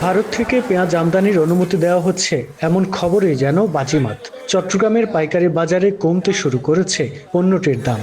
ভারত থেকে পেঁয়াজ আমদানির অনুমতি দেওয়া হচ্ছে এমন খবরে যেন বাজিমাত। চট্টগ্রামের পাইকারি বাজারে কমতে শুরু করেছে পণ্যটির দাম।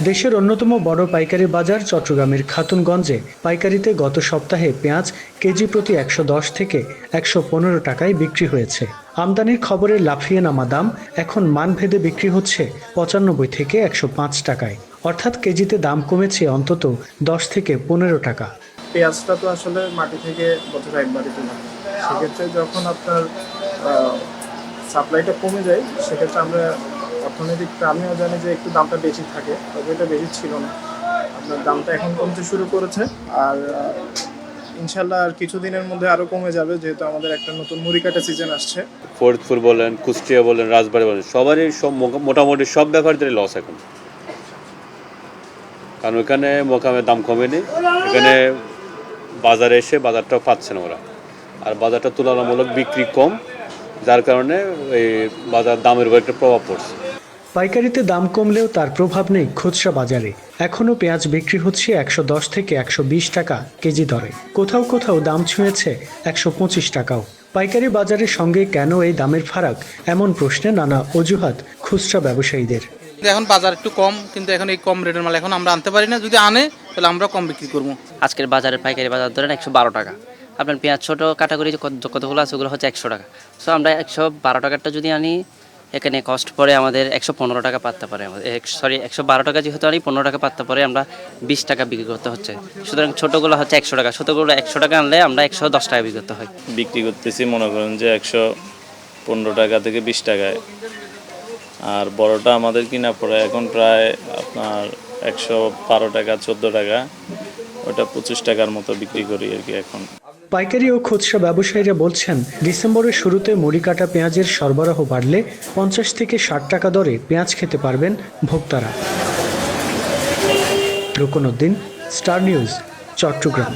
দেশের অন্যতম বড় পাইকারি বাজার চট্টগ্রামের খাতুনগঞ্জে পাইকারিতে গত সপ্তাহে পেঁয়াজ কেজি প্রতি ১১০ থেকে ১১৫ টাকায় বিক্রি হয়েছে। আমদানির খবরে লাফিয়ে নামা দাম এখন মানভেদে বিক্রি হচ্ছে ৯৫ থেকে ১০৫ টাকায়, অর্থাৎ কেজিতে দাম কমেছে অন্তত ১০ থেকে ১৫ টাকা। পেঁয়াজটা তো আসলে মাটি থেকে বছরে একবারই তোলা হয়। সেক্ষেত্রে যখন আপনার সাপ্লাইটা কমে যায়, সেক্ষেত্রে আমরা অর্থনৈতিক আমিও জানি যে একটু দামটা বেশি থাকে, তবে এটা বেশি ছিল না। আপনার দামটা এখন কমতে শুরু করেছে, আর ইনশাল্লাহ আর কিছুদিনের মধ্যে আরও কমে যাবে, যেহেতু আমাদের একটা নতুন মুড়ি কাটা সিজন আসছে। ফরিদপুর বলেন, কুষ্টিয়া বলেন, রাজবাড়ী বলেন, সবারই সব মোটামুটি সব ব্যাপারীদের লস এখন, কারণ ওখানে মোকামের দাম কমেনি। এখানে বাজারে এসে বাজারটাও পাচ্ছে না ওরা, আর বাজারটা তুলনামূলক বিক্রি কম, যার কারণে এই বাজার দামের উপর একটা প্রভাব পড়ছে। পাইকারিতে দাম কমলেও তার প্রভাব নেই খুচরা বাজারে। এখনও পেঁয়াজ বিক্রি হচ্ছে ১১০ থেকে ১২০ টাকা কেজি দরে, কোথাও কোথাও দাম ছুঁয়েছে ১২৫ টাকাও। পাইকারি বাজারের সঙ্গে কেন এই দামের ফারাক, এমন প্রশ্নে নানা অজুহাত খুচরা ব্যবসায়ীদের। এখন বাজার একটু কম, কিন্তু এখন এই কম রেটের মাল এখন আমরা আনতে পারি না। যদি আনে তাহলে আমরা কম বিক্রি করবো। আজকের বাজারের পাইকারি বাজার ধরেন ১১২ টাকা। আপনার পেঁয়াজ ছোটো ক্যাটাগরি কতগুলো আছে ওগুলো হচ্ছে ১০০ টাকা। সো আমরা ১১২ টাকারটা যদি আনি, এখানে কস্ট পরে আমাদের ১১৫ টাকা পাততে পারে, আমাদের ১১২ টাকা যেহেতু আনি ১৫ টাকা পাততে পারে, আমরা ২০ টাকা বিক্রি করতে হচ্ছে। সুতরাং ছোটোগুলো হচ্ছে ১০০ টাকা, ছোটোগুলো ১০০ টাকা আনলে আমরা ১১০ টাকা বিক্রি করতে হয়। বিক্রি করতেছি মনে করেন যে ১১৫ টাকা থেকে ২০ টাকায়, আর বড়টা আমাদের কিনা পড়ে এখন প্রায় আপনার ১১২ টাকা ১৪ টাকা, ওটা ২৫ টাকার মতো বিক্রি করি আর কি এখন। পাইকারি ও খুচরা ব্যবসায়ীরা বলছেন, ডিসেম্বরের শুরুতে মুড়ি কাটা পেঁয়াজের সরবরাহ বাড়লে ৫০ থেকে ৬০ টাকা দরে পেঁয়াজ খেতে পারবেন ভোক্তারা। রুকন উদ্দিন, স্টার নিউজ, চট্টগ্রাম।